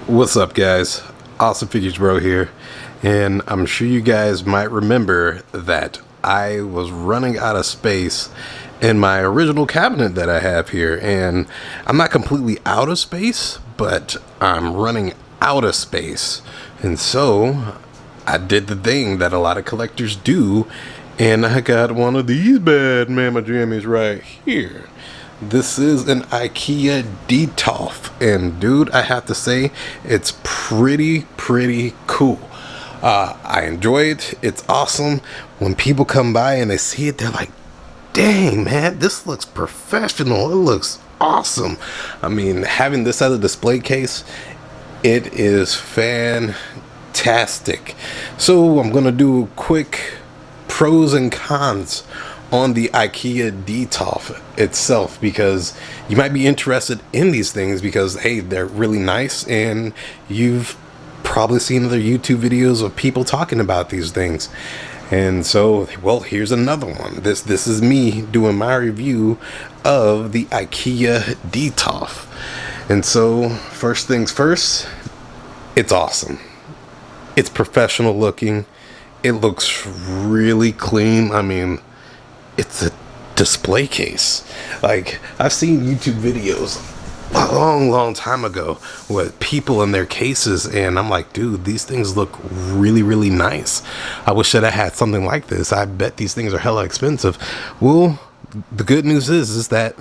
What's up, guys? Awesome Figures Bro here, and I'm sure you guys might remember that I was running out of space in my original cabinet that I have here, and I'm not completely out of space, but I'm running out of space. And so I did the thing that a lot of collectors do, and I got one of these bad mama jammies right here. This is an Ikea Detolf, and dude, I have to say, it's pretty cool. I enjoy it. It's awesome. When people come by and they see it, they're like, dang, man, this looks professional. It looks awesome. I mean, having this as a display case, it is fantastic. So I'm going to do a quick pros and cons on the Ikea Detolf itself, because you might be interested in these things because, hey, they're really nice, and you've probably seen other YouTube videos of people talking about these things. And so, well, here's another one. This is me doing my review of the Ikea Detolf. And so, first things first, it's awesome. It's professional looking. It looks really clean. I mean, it's a display case. Like, I've seen YouTube videos a long time ago with people in their cases, and I'm like, dude, these things look really nice. I wish that I had something like this. I bet these things are hella expensive. Well, the good news is that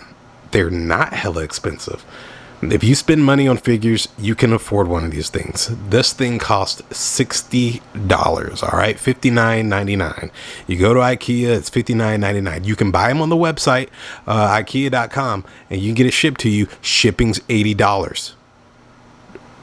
they're not hella expensive. If you spend money on figures, you can afford one of these things. This thing cost $60, all right? $59.99. You go to Ikea, it's $59.99. You can buy them on the website, Ikea.com, and you can get it shipped to you. Shipping's $80.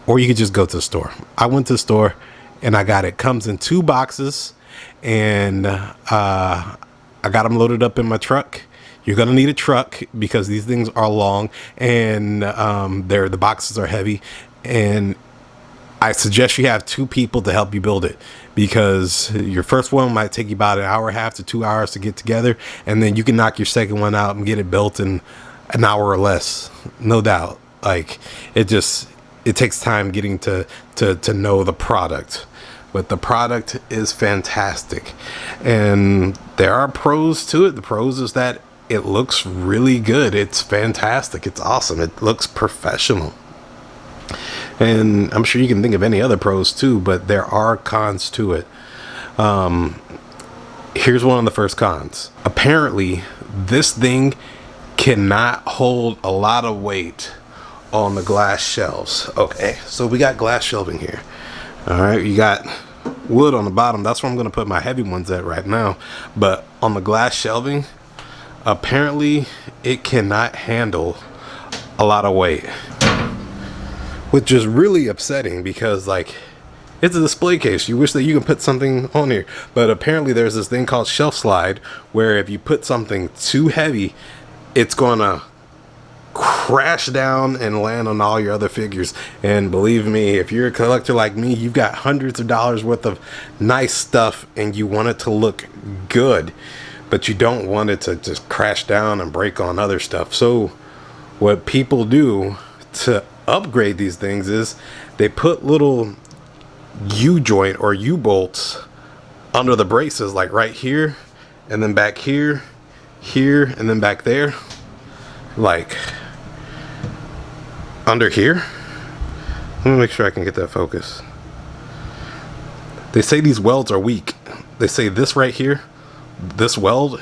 Or you could just go to the store. I went to the store, and I got it. Comes in 2 boxes, and I got them loaded up in my truck. You're going to need a truck because these things are long, and the boxes are heavy, and I suggest you have 2 people to help you build it, because your first one might take you about an hour and a half to 2 hours to get together, and then you can knock your second one out and get it built in an hour or less, no doubt. Like, it takes time getting to know the product. But the product is fantastic, and there are pros to it. The pros is that it looks really good. It's fantastic. It's awesome. It looks professional. And I'm sure you can think of any other pros too, but there are cons to it. Here's one of the first cons. Apparently, this thing cannot hold a lot of weight on the glass shelves. Okay, so we got glass shelving here. All right, you got wood on the bottom. That's where I'm going to put my heavy ones at right now. But on the glass shelving, apparently it cannot handle a lot of weight, which is really upsetting, because, like, it's a display case. You wish that you can put something on here, but apparently there's this thing called shelf slide, where if you put something too heavy, it's gonna crash down and land on all your other figures. And believe me, if you're a collector like me, you've got hundreds of dollars worth of nice stuff, and you want it to look good, but you don't want it to just crash down and break on other stuff. So what people do to upgrade these things is they put little U-joint or U-bolts under the braces, like right here, and then back here, and then back there, like under here. Let me make sure I can get that focus. They say these welds are weak. They say this right here, this weld,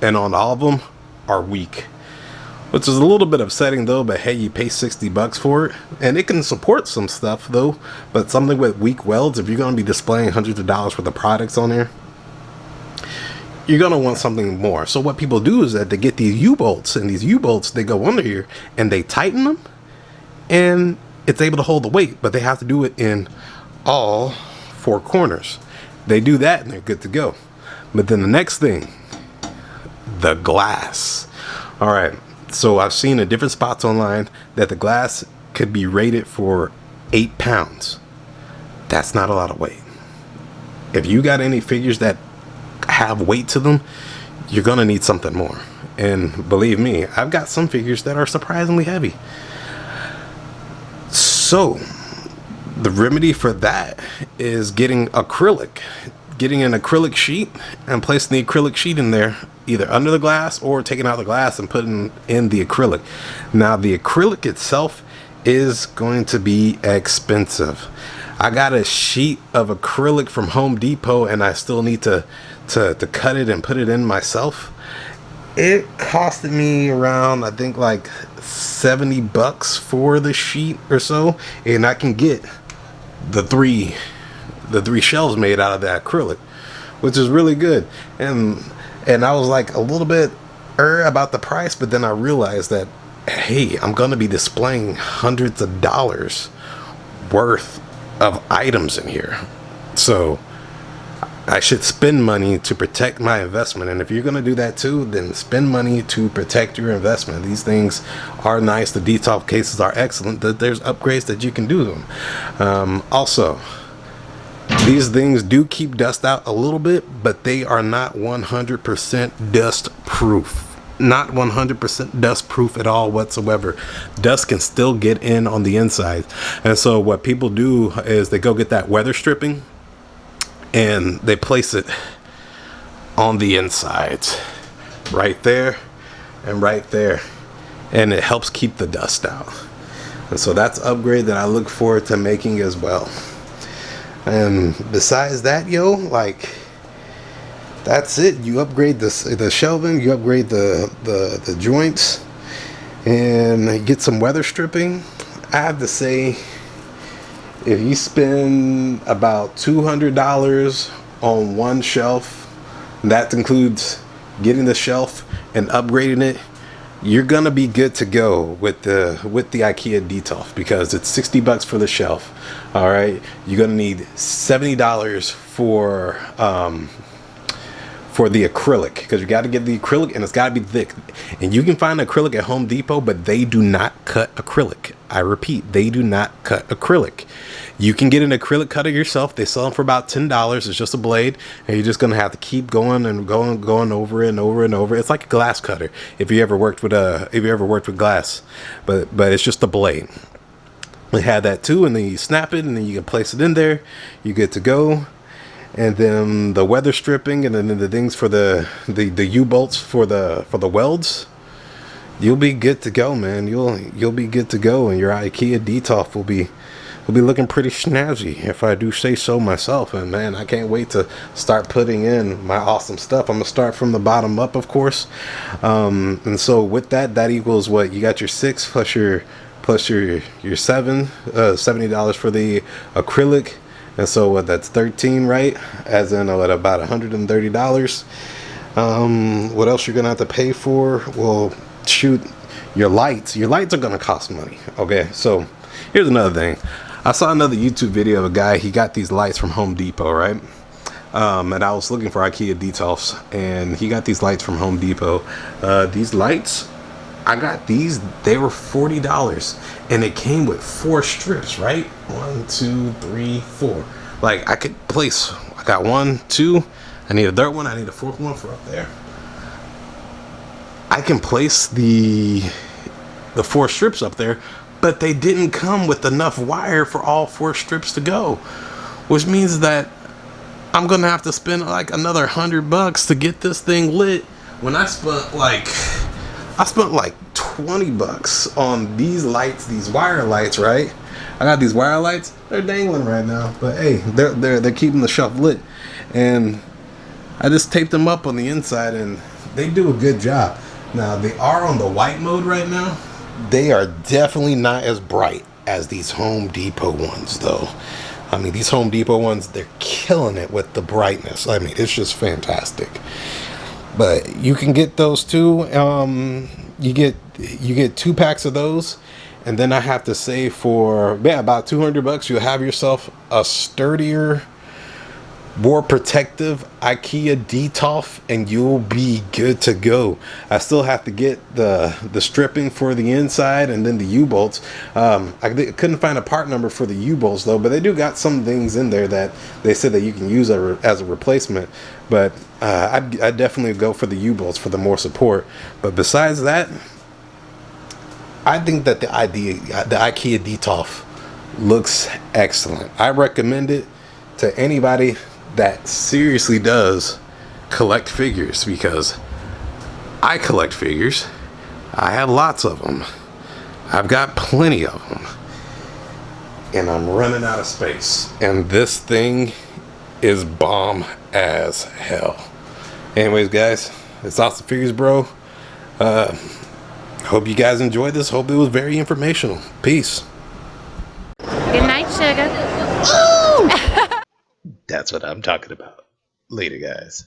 and on all of them, are weak, which is a little bit upsetting though. But hey, you pay $60 for it, and it can support some stuff though. But something with weak welds, if you're going to be displaying hundreds of dollars worth of products on there, you're going to want something more. So what people do is that they get these U-bolts, and these U-bolts, they go under here and they tighten them, and it's able to hold the weight, but they have to do it in all 4 corners. They do that and they're good to go. But then the next thing, the glass. All right, so I've seen at different spots online that the glass could be rated for 8 pounds. That's not a lot of weight. If you got any figures that have weight to them, you're gonna need something more. And believe me, I've got some figures that are surprisingly heavy. So The remedy for that is getting an acrylic sheet and placing the acrylic sheet in there, either under the glass or taking out the glass and putting in the acrylic. Now the acrylic itself is going to be expensive. I got a sheet of acrylic from Home Depot and I still need to cut it and put it in myself. It costed me around, I think, like $70 for the sheet or so, and I can get the three shelves made out of that acrylic, which is really good. And I was like a little bit about the price, but then I realized that, hey, I'm gonna be displaying hundreds of dollars worth of items in here, so I should spend money to protect my investment. And if you're gonna do that too, then spend money to protect your investment. These things are nice. The Detolf cases are excellent. There's upgrades that you can do to them. Also, these things do keep dust out a little bit, but they are not 100% dust proof. Not 100% dust proof at all whatsoever. Dust can still get in on the inside. And so what people do is they go get that weather stripping and they place it on the insides, right there and right there, and it helps keep the dust out. And so that's an upgrade that I look forward to making as well. And besides that, yo, like, that's it. You upgrade the shelving, you upgrade the joints, and get some weather stripping. I have to say, if you spend about $200 on one shelf, that includes getting the shelf and upgrading it, you're gonna be good to go with the Ikea Detolf, because it's $60 for the shelf. All right, you're gonna need $70 for the acrylic, because you got to get the acrylic and it's got to be thick. And you can find acrylic at Home Depot, but they do not cut acrylic. I repeat, they do not cut acrylic. You can get an acrylic cutter yourself. They sell them for about $10. It's just a blade, and you're just gonna have to keep going and going over and over and over. It's like a glass cutter if you ever worked with glass, but it's just a blade. We had that too, and then you snap it and then you can place it in there. You get to go. And then the weather stripping, and then the things for the U-bolts for the welds, you'll be good to go, man. You'll be good to go, and your Ikea Detolf will be looking pretty snazzy, if I do say so myself. And man, I can't wait to start putting in my awesome stuff. I'm gonna start from the bottom up, of course. And so with that equals what you got: your 6 plus your $7, $70 for the acrylic. And so what, that's 13, right? As in what, about $130. What else you're gonna have to pay for? Well, shoot, your lights are gonna cost money. Okay, so here's another thing. I saw another YouTube video of a guy. He got these lights from Home Depot, right? And I was looking for Ikea Detolfs, and he got these lights from Home Depot. These lights, I got these. They were $40, and it came with 4 strips, right? 1, 2, 3, 4. Like, I could place. I got 1, 2. I need a third one. I need a 4th one for up there. I can place the 4 strips up there, but they didn't come with enough wire for all 4 strips to go, which means that I'm gonna have to spend like another $100 to get this thing lit. When I spent like $20 on these lights, these wire lights, right? I got these wire lights. They're dangling right now, but hey, they're keeping the shelf lit, and I just taped them up on the inside, and they do a good job. Now they are on the white mode right now. They are definitely not as bright as these Home Depot ones, though. I mean, these Home Depot ones, they're killing it with the brightness. I mean, it's just fantastic. But you can get those too. You get 2 packs of those, and then I have to say for about $200, you'll have yourself a sturdier, more protective Ikea Detolf, and you'll be good to go. I still have to get the stripping for the inside, and then the U-bolts. I couldn't find a part number for the U-bolts though, but they do got some things in there that they said that you can use as a replacement. But I'd definitely go for the U-bolts for the more support. But besides that, I think that the Ikea Detolf looks excellent. I recommend it to anybody that seriously does collect figures, because I collect figures. I have lots of them. I've got plenty of them. And I'm running out of space. And this thing is bomb as hell. Anyways, guys, it's Awesome Figures, bro. Hope you guys enjoyed this. Hope it was very informational. Peace. Good night, sugar. That's what I'm talking about. Later, guys.